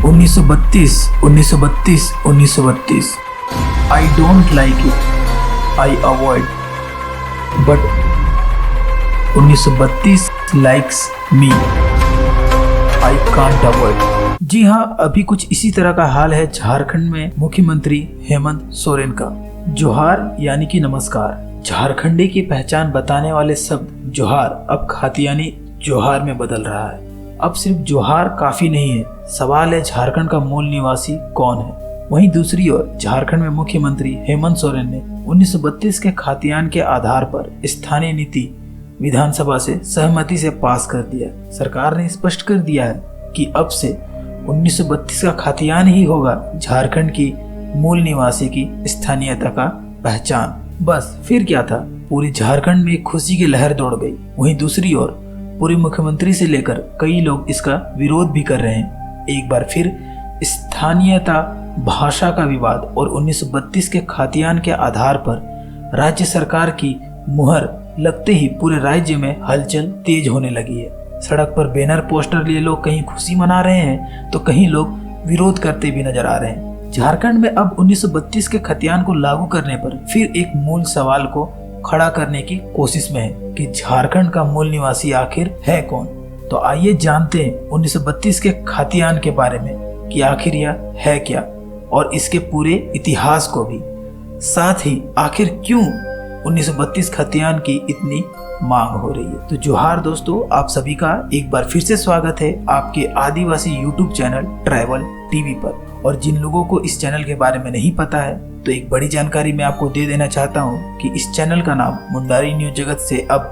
1932, 1932, 1932. I don't like it. I avoid. But 1932 likes me. I can't avoid. जी हाँ, अभी कुछ इसी तरह का हाल है झारखंड में मुख्यमंत्री हेमंत सोरेन का। जोहार यानी कि नमस्कार, झारखंडी की पहचान बताने वाले शब्द जोहार अब खातियानी जोहार में बदल रहा है। अब सिर्फ जोहार काफी नहीं है, सवाल है झारखंड का मूल निवासी कौन है। वहीं दूसरी ओर झारखंड में मुख्यमंत्री हेमंत सोरेन ने 1932 के खातियान के आधार पर स्थानीय नीति विधानसभा से सहमति से पास कर दिया। सरकार ने स्पष्ट कर दिया है कि अब से 1932 का खातियान ही होगा झारखंड की मूल निवासी की स्थानीयता का पहचान। बस फिर क्या था, पूरी झारखंड में खुशी की लहर दौड़ गई। वहीं दूसरी ओर पूर्व मुख्यमंत्री से लेकर कई लोग इसका विरोध भी कर रहे हैं। एक बार फिर स्थानीयता, भाषा का विवाद और 1932 के खातियान के आधार पर राज्य सरकार की मुहर लगते ही पूरे राज्य में हलचल तेज होने लगी है। सड़क पर बैनर पोस्टर लिए लोग कहीं खुशी मना रहे हैं तो कहीं लोग विरोध करते भी नजर आ रहे हैं। झारखंड में अब 1932 के खतियान को लागू करने पर फिर एक मूल सवाल को खड़ा करने की कोशिश में है कि झारखंड का मूल निवासी आखिर है कौन। तो आइए जानते हैं 1932 के खातियान के बारे में कि आखिर यह है क्या और इसके पूरे इतिहास को भी, साथ ही आखिर क्यों 1932 खतियान की इतनी मांग हो रही है। तो जोहार दोस्तों, आप सभी का एक बार फिर से स्वागत है आपके आदिवासी यूट्यूब चैनल ट्राइबल टीवी पर। और जिन लोगों को इस चैनल के बारे में नहीं पता है तो एक बड़ी जानकारी मैं आपको दे देना चाहता हूं कि इस चैनल का नाम मुंडारी न्यूज जगत से अब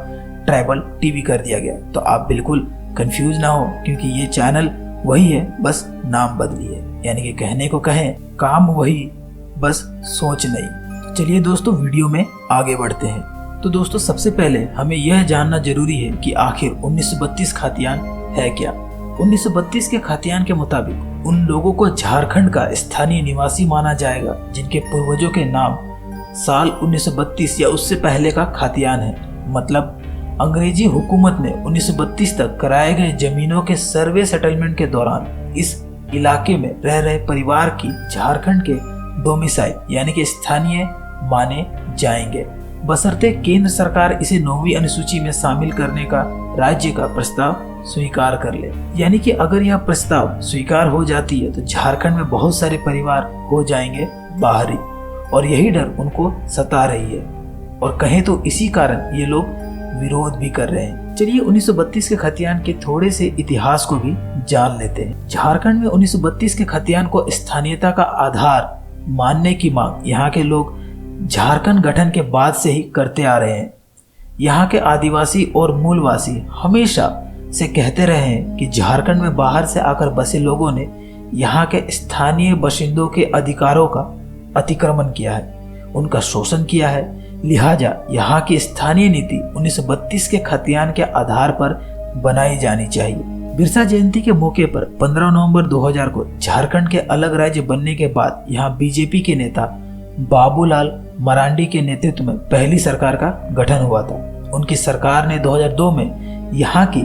ट्राइबल टीवी कर दिया गया। तो आप बिल्कुल कंफ्यूज ना हो, क्योंकि ये चैनल वही है, बस नाम बदली है। यानी कि कहने को कहें, काम वही, बस सोच नहीं। चलिए दोस्तों, वीडियो में आगे बढ़ते हैं। तो दोस्तों, सबसे पहले हमें यह जानना जरूरी है कि आखिर 1932 खातियान है क्या। 1932 के खातियान के मुताबिक उन लोगों को झारखंड का स्थानीय निवासी माना जाएगा जिनके पूर्वजों के नाम साल 1932 या उससे पहले का खातियान है। मतलब अंग्रेजी हुकूमत ने 1932 तक कराए गए जमीनों के सर्वे सेटलमेंट के दौरान इस इलाके में रह रहे परिवार की झारखंड के डोमिसाइल यानी कि स्थानीय माने जाएंगे, बशर्ते केंद्र सरकार इसे 9वीं अनुसूची में शामिल करने का राज्य का प्रस्ताव स्वीकार कर ले। यानी कि अगर यह प्रस्ताव स्वीकार हो जाती है तो झारखंड में बहुत सारे परिवार हो जाएंगे बाहरी, और यही डर उनको सता रही है। और कहें तो इसी कारण ये लोग विरोध भी कर रहे हैं। चलिए 1932 के खतियान के थोड़े से इतिहास को भी जान लेते हैं। झारखंड में 1932 के खतियान को स्थानीयता का आधार मानने की मांग यहाँ के लोग झारखंड गठन के बाद से ही करते आ रहे हैं। यहाँ के आदिवासी और मूलवासी हमेशा से कहते रहे हैं कि झारखंड में बाहर से आकर बसे लोगों ने यहाँ के स्थानीय बाशिंदों के अधिकारों का अतिक्रमण किया है, उनका शोषण किया है। लिहाजा यहाँ की स्थानीय नीति 1932 के खतियान के आधार पर बनाई जानी चाहिए। बिरसा जयंती के मौके पर 15 नवंबर 2000 को झारखंड के अलग राज्य बनने के बाद यहाँ बीजेपी के नेता बाबूलाल मरांडी के नेतृत्व में पहली सरकार का गठन हुआ था। उनकी सरकार ने 2002 में यहाँ की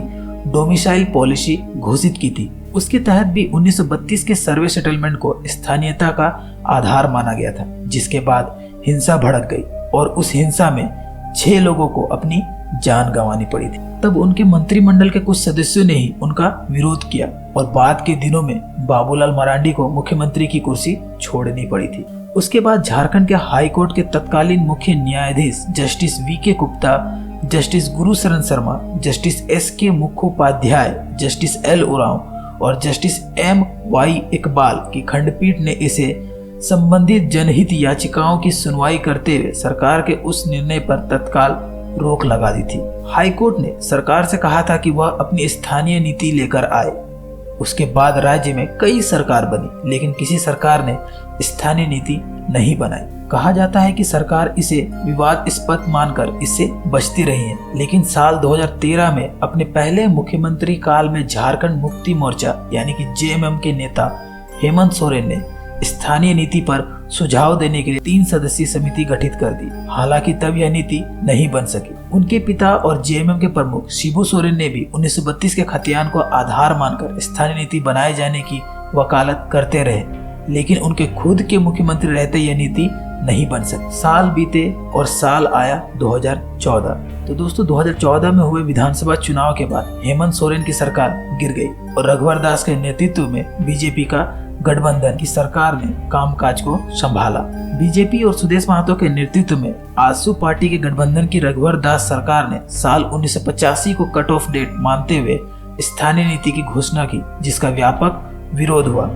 डोमिसाइल पॉलिसी घोषित की थी। उसके तहत भी 1932 के सर्वे सेटलमेंट को स्थानीयता का आधार माना गया था, जिसके बाद हिंसा भड़क गई और उस हिंसा में 6 लोगों को अपनी जान गंवानी पड़ी थी। तब उनके मंत्रिमंडल के कुछ सदस्यों ने ही उनका विरोध किया और बाद के दिनों में बाबूलाल मरांडी को मुख्यमंत्री की कुर्सी छोड़नी पड़ी थी। उसके बाद झारखंड के हाई कोर्ट के तत्कालीन मुख्य न्यायाधीश justice V K. Gupta, justice Gurusharan Sharma, justice S K. Mukhopadhyay, justice L. Oraon और जस्टिस M.Y. इकबाल की खंडपीठ ने इसे संबंधित जनहित याचिकाओं की सुनवाई करते हुए सरकार के उस निर्णय पर तत्काल रोक लगा दी थी। हाई कोर्ट ने सरकार से कहा था कि वह अपनी स्थानीय नीति लेकर आए। उसके बाद राज्य में कई सरकार बनी, लेकिन किसी सरकार ने स्थानीय नीति नहीं बनाई। कहा जाता है कि सरकार इसे विवादास्पद मानकर इससे बचती रही है, लेकिन साल 2013 में अपने पहले मुख्यमंत्री काल में झारखंड मुक्ति मोर्चा यानी कि JMM के नेता हेमंत सोरेन ने स्थानीय नीति पर सुझाव देने के लिए 3 सदस्यीय समिति गठित कर दी। हालांकि तब यह नीति नहीं बन सकी। उनके पिता और JMM के प्रमुख शिबू सोरेन ने भी 1932 के खतियान को आधार मानकर स्थानीय नीति बनाए जाने की वकालत करते रहे, लेकिन उनके खुद के मुख्यमंत्री रहते यह नीति नहीं बन सकी। साल बीते और साल आया 2014। तो दोस्तों 2014 में हुए विधानसभा चुनाव के बाद हेमंत सोरेन की सरकार गिर गई और रघुवर दास के नेतृत्व में बीजेपी का गठबंधन की सरकार ने कामकाज को संभाला। बीजेपी और सुदेश महतो के नेतृत्व में आजसू पार्टी के गठबंधन की रघुवर दास सरकार ने साल 1985 को कट ऑफ डेट मानते हुए स्थानीय नीति की घोषणा की, जिसका व्यापक विरोध हुआ।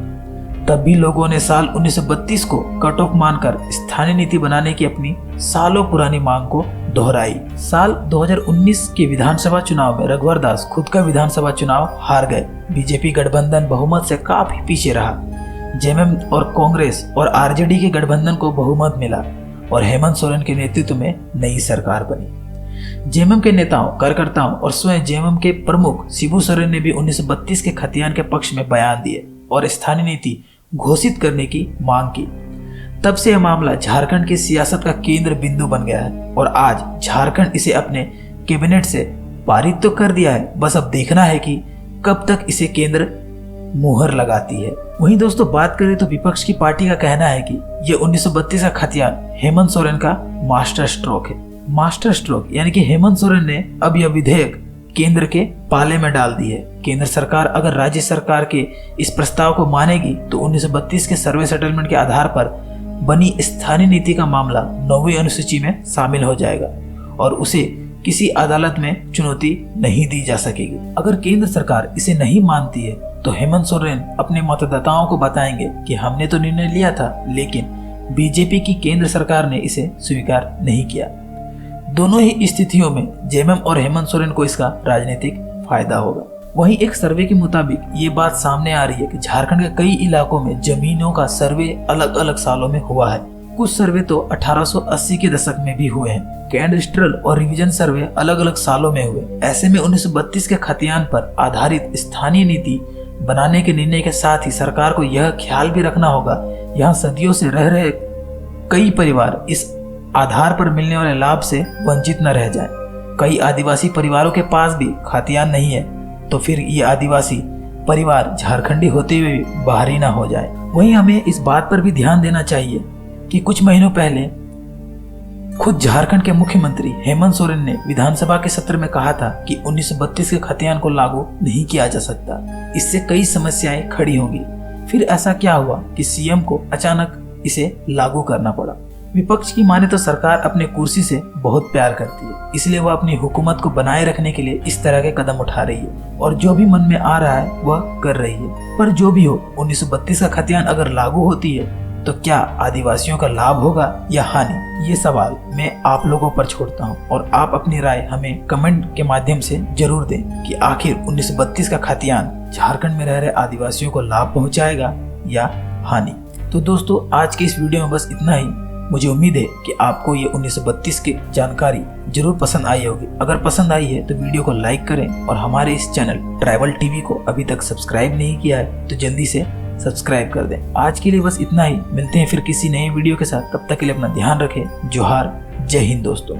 तब भी लोगों ने साल 1932 को कट ऑफ मानकर स्थानीय नीति बनाने की अपनी सालों पुरानी मांग को दोहराई। साल 2019 के विधानसभा चुनाव में रघुवर दास खुद का विधानसभा चुनाव हार गए। बीजेपी गठबंधन बहुमत से काफी पीछे रहा। जेएमएम और कांग्रेस और आरजेडी के गठबंधन को बहुमत मिला और हेमंत सोरेन के नेतृत्व में नई सरकार बनी। जेएमएम के नेताओं, कार्यकर्ताओं और स्वयं जेएमएम के प्रमुख शिबू सोरेन ने भी 1932 के खतियान के पक्ष में बयान दिए और स्थानीय नीति घोषित करने की मांग की। तब से यह मामला झारखंड की सियासत का केंद्र बिंदु बन गया है और आज झारखंड इसे अपने कैबिनेट से पारित तो कर दिया है, बस अब देखना है कि कब तक इसे केंद्र मुहर लगाती है। वहीं दोस्तों बात करें तो विपक्ष की पार्टी का कहना है कि यह 1932 का खतियान हेमंत सोरेन का मास्टर स्ट्रोक है। मास्टर स्ट्रोक यानी कि हेमंत सोरेन ने अब यह विधेयक केंद्र के पाले में डाल दी है। केंद्र सरकार अगर राज्य सरकार के इस प्रस्ताव को मानेगी तो 1932 के सर्वे सेटलमेंट के आधार पर बनी स्थानीय नीति का मामला 9वीं अनुसूची में शामिल हो जाएगा और उसे किसी अदालत में चुनौती नहीं दी जा सकेगी। अगर केंद्र सरकार इसे नहीं मानती है तो हेमंत सोरेन अपने मतदाताओं को बताएंगे कि हमने तो निर्णय लिया था, लेकिन बीजेपी की केंद्र सरकार ने इसे स्वीकार नहीं किया। दोनों ही स्थितियों में जेएमएम और हेमंत सोरेन को इसका राजनीतिक फायदा होगा। वहीं एक सर्वे के मुताबिक ये बात सामने आ रही है कि झारखंड के कई इलाकों में जमीनों का सर्वे अलग अलग सालों में हुआ है। कुछ सर्वे तो 1880 के दशक में भी हुए हैं। कैडस्ट्रल और रिवीजन सर्वे अलग अलग सालों में हुए। ऐसे में 1932 के खतियान पर आधारित स्थानीय नीति बनाने के निर्णय के साथ ही सरकार को यह ख्याल भी रखना होगा यहाँ सदियों से रह रहे कई परिवार इस आधार पर मिलने वाले लाभ से वंचित न रह जाएं। कई आदिवासी परिवारों के पास भी खतियान नहीं है, तो फिर ये आदिवासी परिवार झारखंडी होते हुए भी बाहरी ना हो जाए। वहीं हमें इस बात पर भी ध्यान देना चाहिए कि कुछ महीनों पहले खुद झारखंड के मुख्यमंत्री हेमंत सोरेन ने विधानसभा के सत्र में कहा था कि 1932 के खतियान को लागू नहीं किया जा सकता, इससे कई समस्याएं खड़ी होंगी। फिर ऐसा क्या हुआ कि सीएम को अचानक इसे लागू करना पड़ा। विपक्ष की माने तो सरकार अपने कुर्सी से बहुत प्यार करती है, इसलिए वह अपनी हुकूमत को बनाए रखने के लिए इस तरह के कदम उठा रही है और जो भी मन में आ रहा है वह कर रही है। पर जो भी हो, 1932 का खतियान अगर लागू होती है तो क्या आदिवासियों का लाभ होगा या हानि? ये सवाल मैं आप लोगों पर छोड़ता हूँ और आप अपनी राय हमें कमेंट के माध्यम से जरूर दें कि आखिर 1932 का खतियान झारखंड में रह रहे आदिवासियों को लाभ पहुँचाएगा या हानि। तो दोस्तों आज के इस वीडियो में बस इतना ही। मुझे उम्मीद है कि आपको ये 1932 की जानकारी जरूर पसंद आई होगी। अगर पसंद आई है तो वीडियो को लाइक करें और हमारे इस चैनल ट्राइबल टीवी को अभी तक सब्सक्राइब नहीं किया है तो जल्दी से सब्सक्राइब कर दें। आज के लिए बस इतना ही। मिलते हैं फिर किसी नए वीडियो के साथ। तब तक के लिए अपना ध्यान रखें। जोहार, जय हिंद दोस्तों।